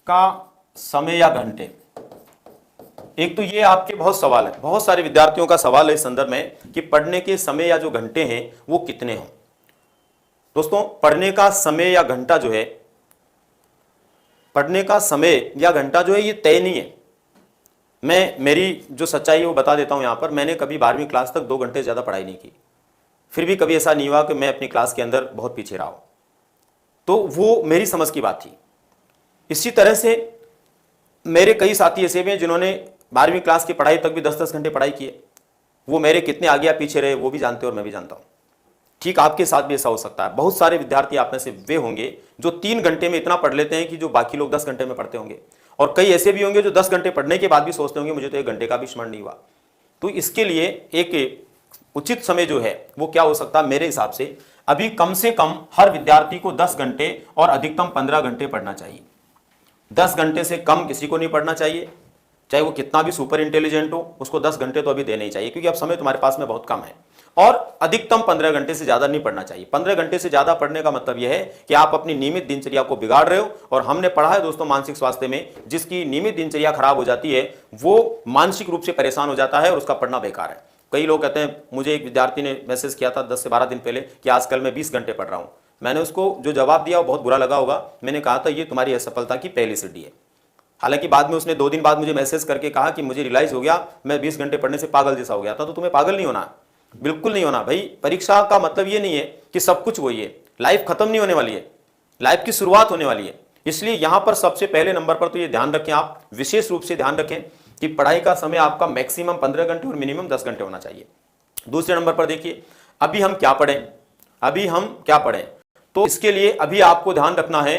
का समय या घंटे। एक तो ये आपके बहुत सवाल है, बहुत सारे विद्यार्थियों का सवाल है इस संदर्भ में कि पढ़ने के समय या जो घंटे हैं वो कितने हों। दोस्तों, पढ़ने का समय या घंटा जो है, पढ़ने का समय या घंटा जो है ये तय नहीं है। मैं मेरी जो सच्चाई है वो बता देता हूं यहां पर। मैंने कभी 12वीं क्लास तक 2 घंटे से ज़्यादा पढ़ाई नहीं की, फिर भी कभी ऐसा नहीं हुआ कि मैं अपनी क्लास के अंदर बहुत पीछे रहा हूं। तो वो मेरी समझ की बात थी। इसी तरह से मेरे कई साथी ऐसे भी हैं जिन्होंने 12वीं क्लास की पढ़ाई तक भी 10-10 घंटे पढ़ाई की है। वो मेरे कितने आगे या पीछे रहे वो भी जानते हैं और मैं भी जानता हूं। ठीक आपके साथ भी ऐसा हो सकता है। बहुत सारे विद्यार्थी आप में से वे होंगे जो 3 घंटे में इतना पढ़ लेते हैं कि जो बाकी लोग 10 घंटे में पढ़ते होंगे, और कई ऐसे भी होंगे जो 10 घंटे पढ़ने के बाद भी सोचते होंगे मुझे तो 1 घंटे का भी स्मरण नहीं हुआ। तो इसके लिए एक उचित समय जो है वो क्या हो सकता है, मेरे हिसाब से अभी कम से कम हर विद्यार्थी को 10 घंटे और अधिकतम 15 घंटे पढ़ना चाहिए। 10 घंटे से कम किसी को नहीं पढ़ना चाहिए, चाहे वो कितना भी सुपर इंटेलिजेंट हो, उसको 10 घंटे तो अभी देने ही चाहिए, क्योंकि अब समय तुम्हारे पास में बहुत कम है। और अधिकतम 15 घंटे से ज्यादा नहीं पढ़ना चाहिए। 15 घंटे से ज्यादा पढ़ने का मतलब यह है कि आप अपनी नियमित दिनचर्या को बिगाड़ रहे हो। और हमने पढ़ा है दोस्तों, मानसिक स्वास्थ्य में जिसकी नियमित दिनचर्या खराब हो जाती है वो मानसिक रूप से परेशान हो जाता है और उसका पढ़ना बेकार है। कई लोग कहते हैं, मुझे एक विद्यार्थी ने मैसेज किया था 10 से 12 दिन पहले कि आजकल मैं 20 घंटे पढ़ रहा हूं। मैंने उसको जो जवाब दिया वो बहुत बुरा लगा होगा। मैंने कहा था ये तुम्हारी असफलता की पहली सीढ़ी है। हालांकि बाद में उसने 2 दिन बाद मुझे मैसेज करके कहा कि मुझे रियलाइज हो गया मैं 20 घंटे पढ़ने से पागल जैसा हो गया था। तो तुम्हें पागल नहीं होना, बिल्कुल नहीं होना भाई। परीक्षा का मतलब ये नहीं है कि सब कुछ वही है। लाइफ खत्म नहीं होने वाली है, लाइफ की शुरुआत होने वाली है। इसलिए यहां पर सबसे पहले नंबर पर तो ये ध्यान रखें, आप विशेष रूप से ध्यान रखें कि पढ़ाई का समय आपका मैक्सिमम 15 घंटे और मिनिमम 10 घंटे होना चाहिए। दूसरे नंबर पर देखिए, अभी हम क्या पढ़ें, अभी हम क्या पढ़ें। तो इसके लिए अभी आपको ध्यान रखना है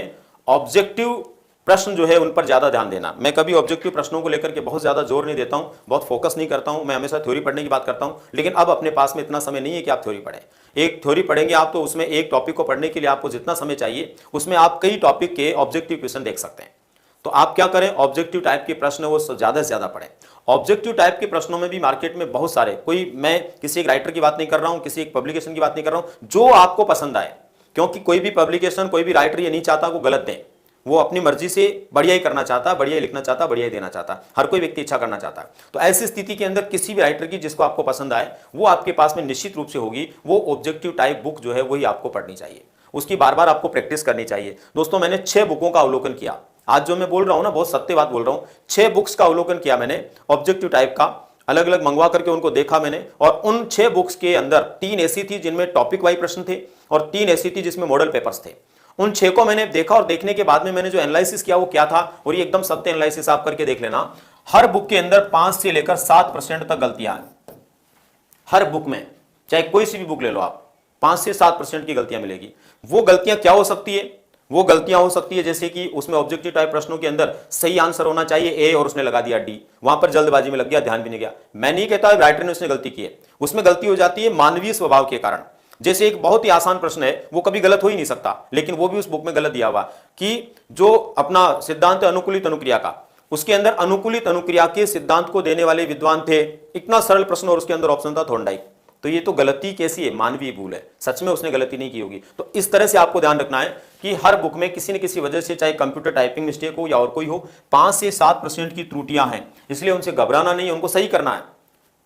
ऑब्जेक्टिव प्रश्न जो है उन पर ज्यादा ध्यान देना। मैं कभी ऑब्जेक्टिव प्रश्नों को लेकर के बहुत ज्यादा जोर नहीं देता हूं, बहुत फोकस नहीं करता हूं। मैं हमेशा थ्योरी पढ़ने की बात करता हूं, लेकिन अब अपने पास में इतना समय नहीं है कि आप थ्योरी पढ़ें। एक थ्योरी पढ़ेंगे आप तो उसमें एक टॉपिक को पढ़ने के लिए आपको जितना समय चाहिए उसमें आप कई टॉपिक के ऑब्जेक्टिव क्वेश्चन देख सकते हैं। तो आप क्या करें, ऑब्जेक्टिव टाइप के प्रश्न वो ज्यादा से ज्यादा पढ़ें। ऑब्जेक्टिव टाइप के प्रश्नों में भी मार्केट में बहुत सारे, कोई मैं किसी एक राइटर की बात नहीं कर रहा हूं, किसी एक पब्लिकेशन की बात नहीं कर रहा हूं, जो आपको पसंद आए। क्योंकि कोई भी पब्लिकेशन, कोई भी राइटर ये नहीं चाहता वो गलत दे। वो अपनी मर्जी से बढ़िया ही करना चाहता है, बढ़िया ही लिखना चाहता है, बढ़िया ही देना चाहता है। हर कोई व्यक्ति इच्छा करना चाहता है। तो ऐसी स्थिति के अंदर किसी भी राइटर की जिसको आपको पसंद आए वो आपके पास में निश्चित रूप से होगी। वो ऑब्जेक्टिव टाइप बुक जो है वही आपको पढ़नी चाहिए, उसकी बार बार आपको प्रैक्टिस करनी चाहिए। दोस्तों, मैंने 6 बुकों का अवलोकन किया। आज जो मैं बोल रहा हूं ना, बहुत सत्य बात बोल रहा हूं। 6 बुक्स का अवलोकन किया मैंने ऑब्जेक्टिव टाइप का, अलग अलग मंगवा करके उनको देखा मैंने। और उन 6 बुक्स के अंदर 3 ऐसी थी जिनमें टॉपिक वाइज प्रश्न थे और 3 ऐसी थी जिसमें मॉडल पेपर्स थे। उन 6 को मैंने देखा और देखने के बाद में मैंने जो एनालिसिस किया वो क्या था, और ये एकदम सत्य एनालिसिस आप करके देख लेना। हर बुक के अंदर 5 से लेकर 7% तक गलतियां हैं। हर बुक में, चाहे कोई सी भी बुक ले लो आप, 5 से 7% की गलतियां मिलेगी। वो गलतियां क्या हो सकती है, वो गलतियां हो सकती है जैसे कि उसमें ऑब्जेक्टिव टाइप प्रश्नों के अंदर सही आंसर होना चाहिए ए और उसने लगा दिया डी, वहां पर जल्दबाजी में लग गया, ध्यान भी नहीं गया। मैं नहीं कहता राइटर ने उसने गलती की है, उसमें गलती हो जाती है मानवीय स्वभाव के कारण। जैसे एक बहुत ही आसान प्रश्न है, वो कभी गलत हो ही नहीं सकता, लेकिन वो भी उस बुक में गलत दिया हुआ कि जो अपना सिद्धांत अनुकूलित अनुक्रिया का, उसके अंदर अनुकूलित अनुक्रिया के सिद्धांत को देने वाले विद्वान थे। इतना सरल प्रश्न और उसके अंदर ऑप्शन था थॉर्नडाइक। तो ये तो गलती कैसी है, मानवीय भूल है, सच में उसने गलती नहीं की होगी। तो इस तरह से आपको ध्यान रखना है कि हर बुक में किसी न किसी वजह से, चाहे कंप्यूटर टाइपिंग मिस्टेक हो या और कोई हो, 5 से 7% की त्रुटियां हैं। इसलिए उनसे घबराना नहीं है, उनको सही करना है।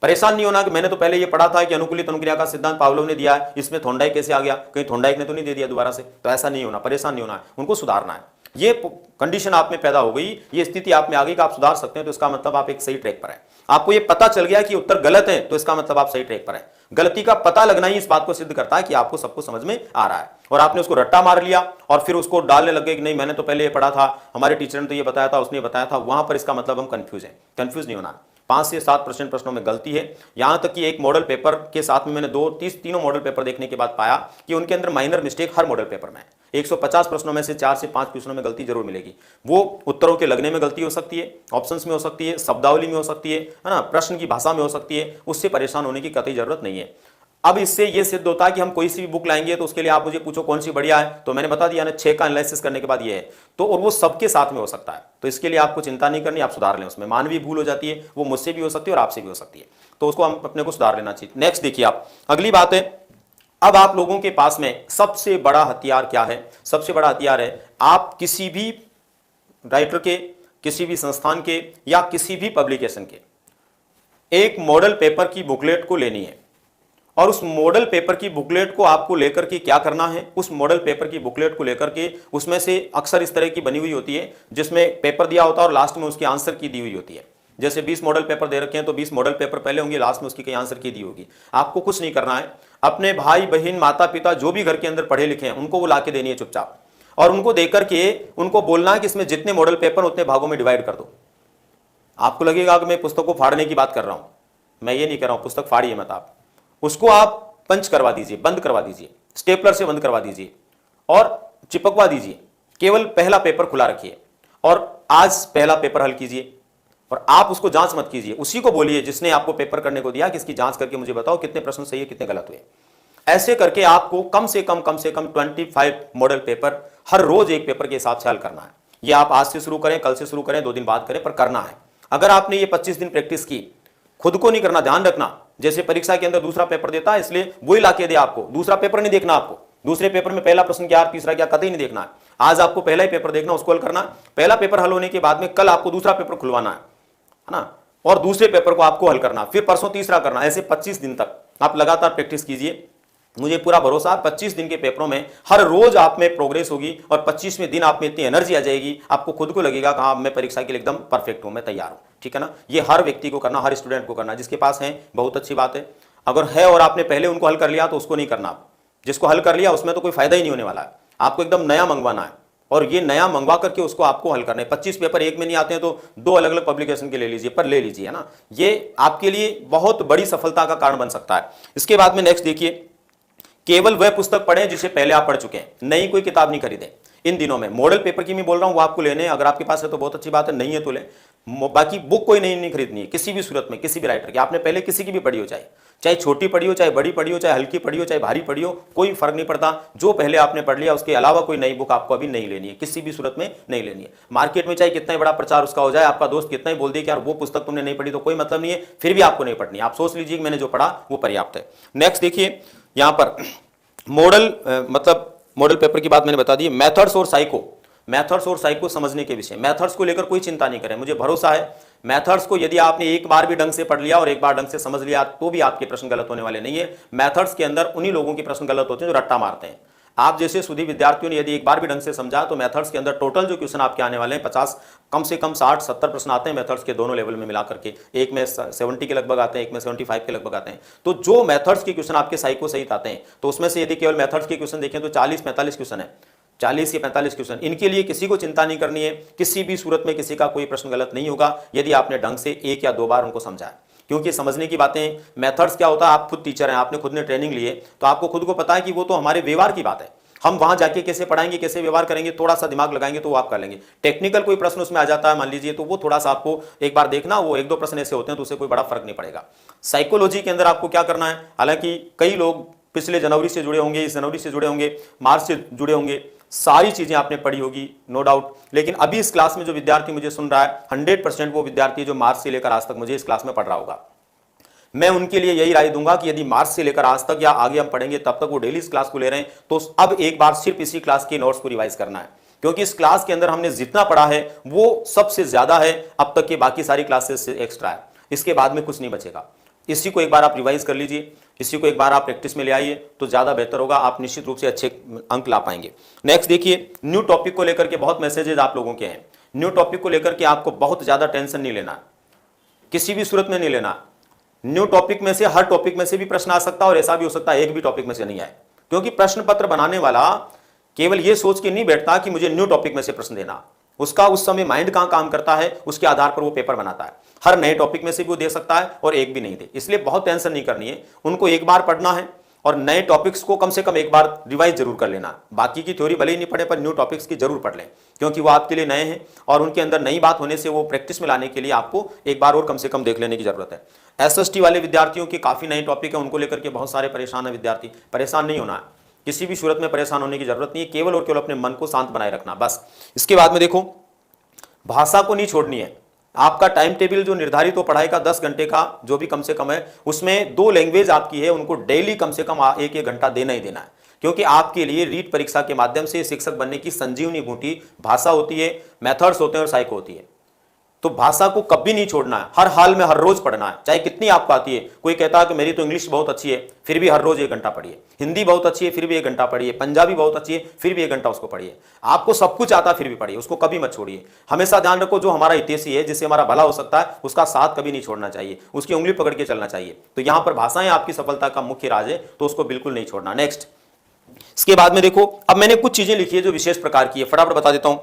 परेशान नहीं होना कि मैंने तो पहले ये पढ़ा था कि अनुकूलित अनुक्रिया का सिद्धांत पावलोव ने दिया है, इसमें थॉर्नडाइक कैसे आ गया, कहीं थॉर्नडाइक ने तो नहीं दे दिया दोबारा से। तो ऐसा नहीं होना, परेशान नहीं होना है, उनको सुधारना है। ये कंडीशन आप में पैदा हो गई, ये स्थिति आप में आ गई कि आप सुधार सकते हैं, तो इसका मतलब आप एक सही ट्रैक पर हैं। आपको ये पता चल गया कि उत्तर गलत है, तो इसका मतलब आप सही ट्रैक पर हैं। गलती का पता लगना ही इस बात को सिद्ध करता है कि आपको सब कुछ समझ में आ रहा है, और आपने उसको रट्टा मार लिया और फिर उसको डालने लग गए कि नहीं मैंने तो पहले ये पढ़ा था, हमारे टीचर ने तो ये बताया था, उसने बताया था। वहां पर इसका मतलब हम कंफ्यूज हैं। कंफ्यूज नहीं होना। 5 से 7% प्रश्नों में गलती है। यहां तक कि एक मॉडल पेपर के साथ में मैंने तीनों मॉडल पेपर देखने के बाद पाया कि उनके अंदर माइनर मिस्टेक हर मॉडल पेपर में 150 प्रश्नों में से 4 से 5 प्रश्नों में गलती जरूर मिलेगी। वो उत्तरों के लगने में गलती हो सकती है, ऑप्शंस में हो सकती है, शब्दावली में हो सकती है ना, प्रश्न की भाषा में हो सकती है। उससे परेशान होने की कतई जरूरत नहीं है। अब इससे ये सिद्ध होता है कि हम कोई सी भी बुक लाएंगे तो उसके लिए आप मुझे पूछो कौन सी बढ़िया है, तो मैंने बता दिया ना, 6 का एनालिसिस करने के बाद ये है। तो और वो सबके साथ में हो सकता है, तो इसके लिए आपको चिंता नहीं करनी, आप सुधार लें। उसमें मानवीय भूल हो जाती है, वो मुझसे भी हो सकती है और आपसे भी हो सकती है, तो उसको हम अपने को सुधार लेना चाहिए। नेक्स्ट देखिए आप, अगली बात है, अब आप लोगों के पास में सबसे बड़ा हथियार क्या है? सबसे बड़ा हथियार है आप किसी भी राइटर के, किसी भी संस्थान के या किसी भी पब्लिकेशन के एक मॉडल पेपर की बुकलेट को लेनी है और उस मॉडल पेपर की बुकलेट को आपको लेकर के क्या करना है, उस मॉडल पेपर की बुकलेट को लेकर के उसमें से अक्सर इस तरह की बनी हुई होती है जिसमें पेपर दिया होता है और लास्ट में उसकी आंसर की दी हुई होती है। जैसे 20 मॉडल पेपर दे रखे हैं तो 20 मॉडल पेपर पहले होंगे, लास्ट में उसकी कई आंसर की दी होगी। आपको कुछ नहीं करना है, अपने भाई बहन माता पिता जो भी घर के अंदर पढ़े लिखे हैं उनको वो ला के देनी है चुपचाप, और उनको देकर के उनको बोलना है कि इसमें जितने मॉडल पेपर उतने भागों में डिवाइड कर दो। आपको लगेगा कि मैं पुस्तक को फाड़ने की बात कर रहा हूं, मैं ये नहीं कर रहा हूं, पुस्तक फाड़िए मत आप, उसको आप पंच करवा दीजिए, बंद करवा दीजिए, स्टेपलर से बंद करवा दीजिए और चिपकवा दीजिए। केवल पहला पेपर खुला रखिए और आज पहला पेपर हल कीजिए और आप उसको जांच मत कीजिए, उसी को बोलिए जिसने आपको पेपर करने को दिया कि इसकी जांच करके मुझे बताओ कितने प्रश्न सही है कितने गलत हुए। ऐसे करके आपको कम से कम 25 मॉडल पेपर हर रोज एक पेपर के हिसाब से हल करना है। यह आप आज से शुरू करें, कल से शुरू करें, 2 दिन बाद करें, पर करना है। अगर आपने ये 25 दिन प्रैक्टिस की, खुद को नहीं करना, ध्यान रखना, जैसे परीक्षा के अंदर दूसरा पेपर देता है इसलिए वही ला के दे आपको, दूसरा पेपर नहीं देखना आपको, दूसरे पेपर में पहला प्रश्न क्या तीसरा क्या कतई नहीं देखना है। आज आपको पहला ही पेपर देखना, उसको हल करना। पहला पेपर हल होने के बाद में कल आपको दूसरा पेपर खुलवाना है ना, और दूसरे पेपर को आपको हल करना, फिर परसों तीसरा करना। ऐसे 25 दिन तक आप लगातार प्रैक्टिस कीजिए, मुझे पूरा भरोसा है 25 दिन के पेपरों में हर रोज आप में प्रोग्रेस होगी और 25वें दिन आप में इतनी एनर्जी आ जाएगी, आपको खुद को लगेगा कि हाँ मैं परीक्षा के लिए एकदम परफेक्ट हूं, मैं तैयार हूं। ठीक है ना, ये हर व्यक्ति को करना, हर स्टूडेंट को करना। जिसके पास है बहुत अच्छी बात है, अगर है और आपने पहले उनको हल कर लिया तो उसको नहीं करना। आप जिसको हल कर लिया उसमें तो कोई फायदा ही नहीं होने वाला है, आपको एकदम नया मंगवाना है और ये नया मंगवा करके उसको आपको हल करना है। 25 पेपर एक में नहीं आते हैं तो 2 अलग अलग पब्लिकेशन के ले लीजिए, पर ले लीजिए, है ना, ये आपके लिए बहुत बड़ी सफलता का कारण बन सकता है। इसके बाद में नेक्स्ट देखिए, केवल वह पुस्तक पढ़ें जिसे पहले आप पढ़ चुके हैं, नई कोई किताब नहीं खरीदें। इन दिनों में मॉडल पेपर की मैं बोल रहा हूं, वो आपको लेने हैं, अगर आपके पास है तो बहुत अच्छी बात है, नहीं है तो ले। बाकी बुक कोई नहीं खरीदनी है किसी भी सूरत में, किसी भी राइटर की। आपने पहले किसी की भी पढ़ी हो, चाहे छोटी पढ़ी हो, चाहे बड़ी पढ़ी हो, चाहे हल्की पढ़ी हो, चाहे भारी पढ़ी हो, कोई फर्क नहीं पड़ता। जो पहले आपने पढ़ लिया उसके अलावा कोई नई बुक आपको अभी नहीं लेनी है, किसी भी सूरत में नहीं लेनी है। मार्केट में चाहे कितना ही बड़ा प्रचार उसका हो जाए, आपका दोस्त कितना ही बोल दे कि यार वो पुस्तक तुमने नहीं पढ़ी, तो कोई मतलब नहीं है, फिर भी आपको नहीं पढ़नी। आप सोच लीजिए कि मैंने जो पढ़ा वो पर्याप्त है। नेक्स्ट देखिए, यहां पर मॉडल पेपर की बात मैंने बता दी। मेथड्स और साइको समझने के विषय, मेथड्स को लेकर कोई चिंता नहीं करें, मुझे भरोसा है मेथड्स को यदि आपने एक बार भी ढंग से पढ़ लिया और एक बार ढंग से समझ लिया तो भी आपके प्रश्न गलत होने वाले नहीं है। मेथड्स के अंदर उन्हीं लोगों के प्रश्न गलत होते हैं जो रट्टा मारते हैं। आप जैसे सुधी विद्यार्थियों ने यदि एक बार भी ढंग से समझा तो मेथड्स के अंदर टोटल जो क्वेश्चन आपके आने वाले हैं 50 कम से कम 60-70 प्रश्न आते हैं मेथड्स के दोनों लेवल में मिला करके। एक में 70 के लगभग आते हैं, एक में 75 के लगभग आते हैं। तो जो मेथड्स के क्वेश्चन आपके साइको सहित आते हैं, तो उसमें से यदि केवल मेथड्स के क्वेश्चन देखें तो 40-45 क्वेश्चन है, 40 या 45 क्वेश्चन। इनके लिए किसी को चिंता नहीं करनी है, किसी भी सूरत में किसी का कोई प्रश्न गलत नहीं होगा यदि आपने ढंग से 1 या 2 बार उनको समझा है। क्योंकि समझने की बातें, मेथड्स क्या होता है, आप खुद टीचर हैं, आपने खुद ने ट्रेनिंग लिए, तो आपको खुद को पता है कि वो तो हमारे व्यवहार की बात है। हम वहां जाके कैसे पढ़ाएंगे, कैसे व्यवहार करेंगे, थोड़ा सा दिमाग लगाएंगे तो वो आप कर लेंगे। टेक्निकल कोई प्रश्न उसमें आ जाता है मान लीजिए, तो वो थोड़ा सा आपको एक बार देखना, वो 1-2 प्रश्न ऐसे होते हैं तो उससे कोई बड़ा फर्क नहीं पड़ेगा। साइकोलॉजी के अंदर आपको क्या करना है, हालांकि कई लोग पिछले जनवरी से जुड़े होंगे, इस जनवरी से जुड़े होंगे, मार्च से जुड़े होंगे, सारी चीजें आपने पढ़ी होगी नो डाउट। लेकिन अभी इस क्लास में जो विद्यार्थी मुझे सुन रहा है 100% वो विद्यार्थी जो मार्च से लेकर आज तक मुझे इस क्लास में पढ़ रहा होगा, मैं उनके लिए यही राय दूंगा कि यदि मार्च से लेकर आज तक या आगे हम पढ़ेंगे तब तक वो डेली इस क्लास को ले रहे हैं, तो अब एक बार सिर्फ इसी क्लास के नोट्स को रिवाइज करना है। क्योंकि इस क्लास के अंदर हमने जितना पढ़ा है वो सबसे ज्यादा है अब तक के बाकी सारी क्लासेस से एक्स्ट्रा है, इसके बाद में कुछ नहीं बचेगा। इसी को एक बार आप रिवाइज कर लीजिए, इसी को एक बार आप प्रैक्टिस में ले आइए तो ज्यादा बेहतर होगा, आप निश्चित रूप से अच्छे अंक ला पाएंगे। नेक्स्ट देखिए, न्यू टॉपिक को लेकर के बहुत मैसेजेस आप लोगों के हैं। न्यू टॉपिक को लेकर के आपको बहुत ज्यादा टेंशन नहीं लेना, किसी भी सूरत में नहीं लेना। न्यू टॉपिक में से, हर टॉपिक में से भी प्रश्न आ सकता है और ऐसा भी हो सकता है एक भी टॉपिक में से नहीं आए, क्योंकि प्रश्न पत्र बनाने वाला केवल यह सोच के नहीं बैठता कि मुझे न्यू टॉपिक में से प्रश्न देना, उसका उस समय माइंड कहां काम करता है उसके आधार पर वो पेपर बनाता है। हर नए टॉपिक में से भी वो दे सकता है और एक भी नहीं दे, इसलिए बहुत टेंशन नहीं करनी है। उनको एक बार पढ़ना है और नए टॉपिक्स को कम से कम एक बार रिवाइज जरूर कर लेना। बाकी की थ्योरी भले ही नहीं पढ़े पर न्यू टॉपिक्स की जरूर पढ़ लें, क्योंकि वो आपके लिए नए हैं और उनके अंदर नई बात होने से वो प्रैक्टिस में लाने के लिए आपको एक बार और कम से कम देख लेने की जरूरत है। एसएसटी वाले विद्यार्थियों के काफी नए टॉपिक है, उनको लेकर के बहुत सारे परेशान है विद्यार्थी। परेशान नहीं होना है, किसी भी सूरत में परेशान होने की जरूरत नहीं है, केवल और केवल अपने मन को शांत बनाए रखना बस। इसके बाद में देखो, भाषा को नहीं छोड़नी है। आपका टाइम टेबल जो निर्धारित हो पढ़ाई का 10 घंटे का जो भी कम से कम है, उसमें 2 लैंग्वेज आपकी है, उनको डेली कम से कम 1-1 घंटा देना ही देना है। क्योंकि आपके लिए रीट परीक्षा के माध्यम से शिक्षक बनने की संजीवनी बूटी भाषा होती है, मेथड्स होते हैं और साइको होती है। तो भाषा को कभी नहीं छोड़ना है, हर हाल में हर रोज पढ़ना है, चाहे कितनी आपको आती है। कोई कहता है कि मेरी तो इंग्लिश बहुत अच्छी है, फिर भी हर रोज 1 घंटा पढ़िए। हिंदी बहुत अच्छी है, फिर भी 1 घंटा पढ़िए। पंजाबी बहुत अच्छी है, फिर भी 1 घंटा उसको पढ़िए। आपको सब कुछ आता है, फिर भी पढ़िए, उसको कभी मत छोड़िए। हमेशा ध्यान रखो, जो हमारा हितैषी है, जिससे हमारा भला हो सकता है, उसका साथ कभी नहीं छोड़ना चाहिए, उसकी उंगली पकड़ के चलना चाहिए। तो यहां पर भाषाएं आपकी सफलता का मुख्य राज है, तो उसको बिल्कुल नहीं छोड़ना। नेक्स्ट, इसके बाद में देखो, अब मैंने कुछ चीजें लिखी है जो विशेष प्रकार की है, फटाफट बता देता हूं।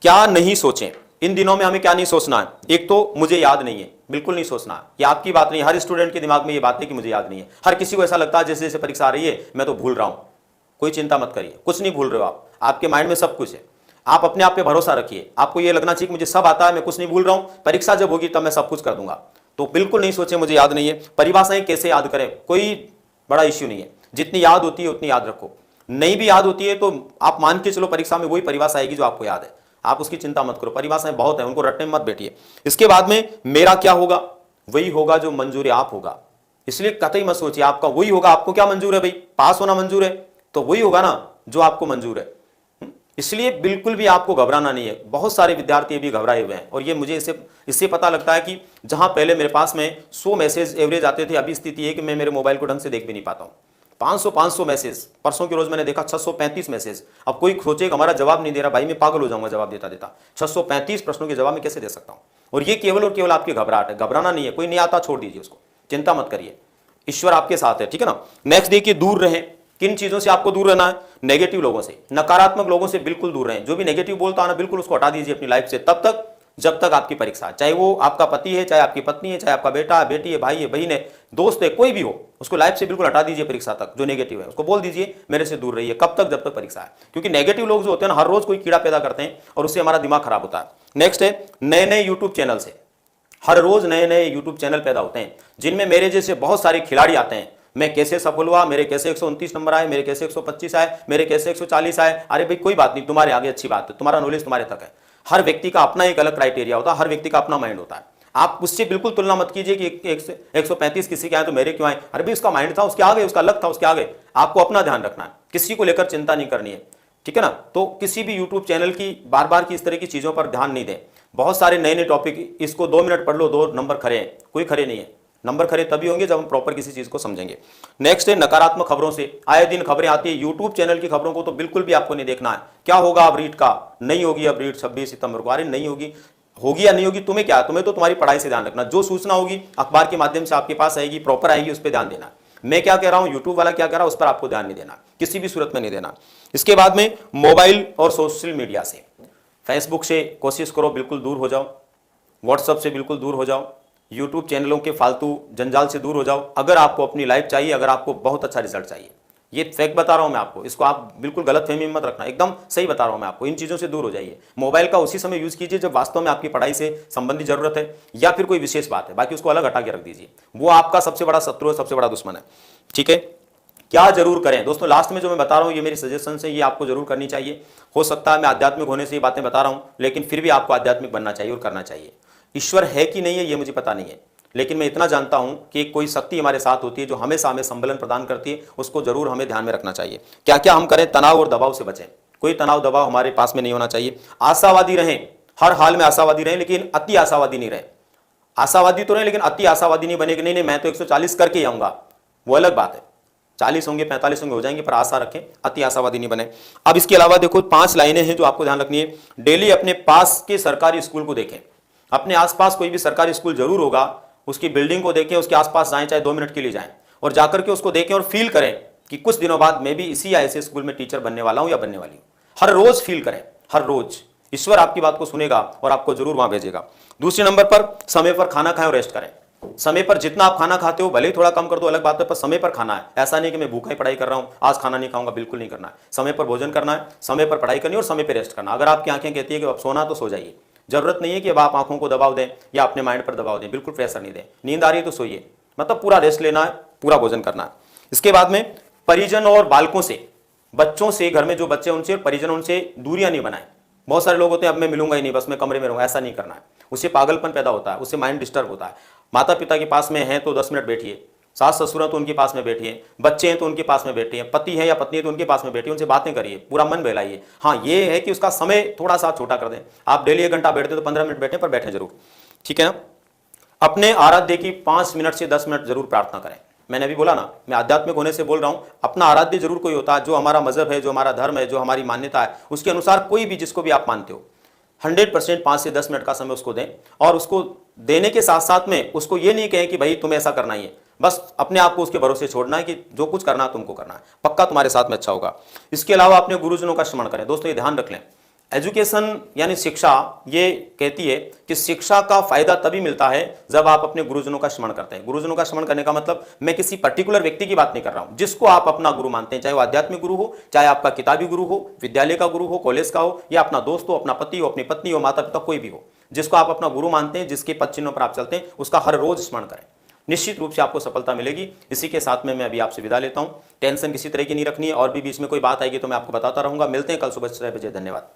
क्या नहीं सोचें, इन दिनों में हमें क्या नहीं सोचना है। एक तो मुझे याद नहीं है, बिल्कुल नहीं सोचना है, ये आपकी बात नहीं है। हर स्टूडेंट के दिमाग में ये बात है कि मुझे याद नहीं है। हर किसी को ऐसा लगता है जैसे जैसे परीक्षा आ रही है मैं तो भूल रहा हूं। कोई चिंता मत करिए, कुछ नहीं भूल रहे हो आप, आपके माइंड में सब कुछ है। आप अपने आप पे भरोसा रखिए, आपको ये लगना चाहिए कि मुझे सब आता है, मैं कुछ नहीं भूल रहा हूं, परीक्षा जब होगी तब मैं सब कुछ कर दूंगा। तो बिल्कुल नहीं सोचे मुझे याद नहीं है। परिभाषाएं कैसे याद करें, कोई बड़ा इश्यू नहीं है, जितनी याद होती है उतनी याद रखो। नहीं भी याद होती है तो आप मान के चलो परीक्षा में वही परिभाषा आएगी जो आपको याद है, आप उसकी चिंता मत करो। परिभाषाएं बहुत है, उनको रटने में मत बैठिए। इसके बाद में मेरा क्या होगा, वही होगा जो मंजूर आप होगा। इसलिए कतई मत सोचिए आपका वही होगा। आपको क्या मंजूर है भाई, पास होना मंजूर है, तो वही होगा ना जो आपको मंजूर है। इसलिए बिल्कुल भी आपको घबराना नहीं है। बहुत सारे विद्यार्थी भी घबराए हुए हैं, और ये मुझे इससे पता लगता है कि जहां पहले मेरे पास में 100 मैसेज एवरेज आते थे, अभी स्थिति है कि मैं मेरे मोबाइल को ढंग से देख भी नहीं पाता हूं। 500 मैसेज, परसों के रोज मैंने देखा 635 मैसेज। अब कोई सोचेगा हमारा जवाब नहीं दे रहा, भाई मैं पागल हो जाऊंगा जवाब देता देता। 635 प्रश्नों के जवाब में कैसे दे सकता हूं। और ये केवल और केवल आपकी घबराहट है, घबराना नहीं है। कोई नहीं आता छोड़ दीजिए उसको, चिंता मत करिए, ईश्वर आपके साथ है, ठीक है ना। नेक्स्ट देखिए, दूर रहें। किन चीजों से आपको दूर रहना है, नेगेटिव लोगों से, नकारात्मक लोगों से बिल्कुल दूर रहें। जो भी नेगेटिव बोलता है ना, बिल्कुल उसको हटा दीजिए अपनी लाइफ से, तब तक जब तक आपकी परीक्षा है। चाहे वो आपका पति है, चाहे आपकी पत्नी है, चाहे आपका बेटा है, बेटी है, भाई है, बहन है, दोस्त है, कोई भी हो, उसको लाइफ से बिल्कुल हटा दीजिए परीक्षा तक। जो नेगेटिव है उसको बोल दीजिए मेरे से दूर रहिए। कब तक, जब तक परीक्षा है। क्योंकि नेगेटिव लोग जो होते हैं ना, हर रोज कोई कीड़ा पैदा करते हैं और उससे हमारा दिमाग खराब होता है। नेक्स्ट है, नए नए यूट्यूब चैनल से, हर रोज नए नए यूट्यूब चैनल पैदा होते हैं जिनमें मेरे जैसे बहुत सारे खिलाड़ी आते हैं। मैं कैसे सफल हुआ, मेरे कैसे 129 नंबर आए, मेरे कैसे 125 आए, मेरे कैसे 140 आए। अरे भाई कोई बात नहीं, तुम्हारे आगे अच्छी बात है, तुम्हारा नॉलेज तुम्हारे तक है। हर व्यक्ति का अपना एक अलग क्राइटेरिया होता है, हर व्यक्ति का अपना माइंड होता है। आप उससे बिल्कुल तुलना मत कीजिए कि 135 किसी के आए तो मेरे क्यों आए। अरे भाई उसका माइंड था, उसके आगे, उसका अलग था, उसके आगे। आपको अपना ध्यान रखना है, किसी को लेकर चिंता नहीं करनी है, ठीक है ना। तो किसी भी यूट्यूब चैनल की बार बार की इस तरह की चीजों पर ध्यान नहीं दें। बहुत सारे नए नए टॉपिक, इसको 2 मिनट पढ़ लो, 2 नंबर खरे हैं, कोई खरे नहीं है। नंबर खरे तभी होंगे जब हम प्रॉपर किसी चीज को समझेंगे। नेक्स्ट है, नकारात्मक खबरों से। आए दिन खबरें आती है, यूट्यूब चैनल की खबरों को तो बिल्कुल भी आपको नहीं देखना है। क्या होगा अब रीट का, नहीं होगी अब रीट 26 सितंबर को। अरे नहीं होगी, होगी या नहीं होगी तुम्हें क्या, तुम्हें तो तुम्हारी पढ़ाई से ध्यान रखना। जो सूचना होगी अखबार के माध्यम से आपके पास आएगी, प्रॉपर आएगी, उस पर ध्यान देना। मैं क्या कह रहा हूं, यूट्यूब वाला क्या कह रहा है, उस पर आपको ध्यान नहीं देना, किसी भी सूरत में नहीं देना। इसके बाद में मोबाइल और सोशल मीडिया से, फेसबुक से कोशिश करो बिल्कुल दूर हो जाओ, व्हाट्सएप से बिल्कुल दूर हो जाओ, यूट्यूब चैनलों के फालतू जंजाल से दूर हो जाओ। अगर आपको अपनी लाइफ चाहिए, अगर आपको बहुत अच्छा रिजल्ट चाहिए, ये फैक्ट बता रहा हूं मैं आपको, इसको आप बिल्कुल गलत फहमी में मत रखना, एकदम सही बता रहा हूं मैं आपको। इन चीजों से दूर हो जाइए। मोबाइल का उसी समय यूज कीजिए जब वास्तव में आपकी पढ़ाई से संबंधित जरूरत है या फिर कोई विशेष बात है, बाकी उसको अलग हटा के रख दीजिए। वो आपका सबसे बड़ा शत्रु है, सबसे बड़ा दुश्मन है, ठीक है। क्या जरूर करें दोस्तों, लास्ट में जो मैं बता रहा हूं, ये मेरी सजेशन है, ये आपको जरूर करनी चाहिए। हो सकता है मैं आध्यात्मिक होने से ये बातें बता रहा हूं, लेकिन फिर भी आपको आध्यात्मिक बनना चाहिए और करना चाहिए। ईश्वर है कि नहीं है ये मुझे पता नहीं है, लेकिन मैं इतना जानता हूं कि कोई शक्ति हमारे साथ होती है जो हमेशा हमें संबलन प्रदान करती है, उसको जरूर हमें ध्यान में रखना चाहिए। क्या क्या हम करें, तनाव और दबाव से बचें। कोई तनाव दबाव हमारे पास में नहीं होना चाहिए। आशावादी रहें, हर हाल में आशावादी रहें, लेकिन अति आशावादी नहीं रहें। आशावादी तो रहें लेकिन अति आशावादी नहीं बने कि नहीं मैं तो 140 करके ही आऊंगा, वो अलग बात है। 40 होंगे, 45 होंगे, हो जाएंगे, पर आशा रखें, अति आशावादी नहीं बने। अब इसके अलावा देखो 5 लाइनें हैं जो आपको ध्यान रखनी है। डेली अपने पास के सरकारी स्कूल को देखें, अपने आसपास कोई भी सरकारी स्कूल जरूर होगा, उसकी बिल्डिंग को देखें, उसके आसपास जाएं, चाहे 2 मिनट के लिए जाएं, और जाकर के उसको देखें और फील करें कि कुछ दिनों बाद मैं भी इसी या ऐसे स्कूल में टीचर बनने वाला हूं या बनने वाली हूं। हर रोज फील करें, हर रोज। ईश्वर आपकी बात को सुनेगा और आपको जरूर वहां भेजेगा। दूसरे नंबर पर, समय पर खाना खाएं और रेस्ट करें। समय पर जितना आप खाना खाते हो, भले ही थोड़ा कम कर दो, अलग बात है, पर समय पर खाना है। ऐसा नहीं कि मैं भूखा ही पढ़ाई कर रहा हूं, आज खाना नहीं खाऊंगा, बिल्कुल नहीं करना है। समय पर भोजन करना है, समय पर पढ़ाई करनी है और समय पर रेस्ट करना। अगर आपकी आंखें कहती है कि अब सोना, तो सो जाइए। जरूरत नहीं है कि अब आप आंखों को दबाव दें या अपने माइंड पर दबाव दें, बिल्कुल प्रेशर नहीं दें। नींद आ रही है तो सोइए, मतलब पूरा रेस्ट लेना है, पूरा भोजन करना है। इसके बाद में परिजन और बालकों से, बच्चों से, घर में जो बच्चे उनसे, परिजन उनसे दूरियां नहीं बनाएं। बहुत सारे लोग होते हैं अब मैं मिलूंगा ही नहीं, बस मैं कमरे में रहूंगा, ऐसा नहीं करना है। उससे पागलपन पैदा होता है, उससे माइंड डिस्टर्ब होता है। माता पिता के पास में हैं तो 10 मिनट बैठिए, सास ससुर हैं तो उनके पास में बैठिए, बच्चे हैं तो उनके पास में बैठिए, पति है या पत्नी है तो उनके पास में बैठिए, उनसे बातें करिए, पूरा मन बहलाइए। हाँ, ये है कि उसका समय थोड़ा सा छोटा कर दें। आप डेली 1 घंटा बैठते तो 15 मिनट बैठें, पर बैठें जरूर, ठीक है ना। अपने आराध्य की 5 मिनट से 10 मिनट जरूर प्रार्थना करें। मैंने अभी बोला ना, मैं आध्यात्मिक होने से बोल रहा हूं, अपना आराध्य जरूर कोई होता है, जो हमारा मजहब है, जो हमारा धर्म है, जो हमारी मान्यता है, उसके अनुसार कोई भी जिसको भी आप मानते हो, 100% 5 से 10 मिनट का समय उसको दें। और उसको देने के साथ साथ में उसको ये नहीं कहें कि भाई तुम्हें ऐसा करना ही है, बस अपने आप को उसके भरोसे छोड़ना है कि जो कुछ करना है तुमको करना है, पक्का तुम्हारे साथ में अच्छा होगा। इसके अलावा अपने गुरुजनों का स्मरण करें। दोस्तों ये ध्यान रख लें, एजुकेशन यानी शिक्षा ये कहती है कि शिक्षा का फायदा तभी मिलता है जब आप अपने गुरुजनों का स्मरण करते हैं। गुरुजनों का स्मरण करने का मतलब मैं किसी पर्टिकुलर व्यक्ति की बात नहीं कर रहा हूं, जिसको आप अपना गुरु मानते हैं, चाहे वो आध्यात्मिक गुरु हो, चाहे आपका किताबी गुरु हो, विद्यालय का गुरु हो, कॉलेज का हो, या अपना दोस्त हो, अपना पति हो, अपनी पत्नी हो, माता पिता, कोई भी हो, जिसको आप अपना गुरु मानते हैं, जिसके पद चिन्हों पर आप चलते हैं, उसका हर रोज स्मरण करें। निश्चित रूप से आपको सफलता मिलेगी। इसी के साथ में मैं अभी आपसे विदा लेता हूं। टेंशन किसी तरह की नहीं रखनी है, और भी बीच में कोई बात आएगी तो मैं आपको बताता रहूंगा। मिलते हैं कल सुबह 6 बजे। धन्यवाद।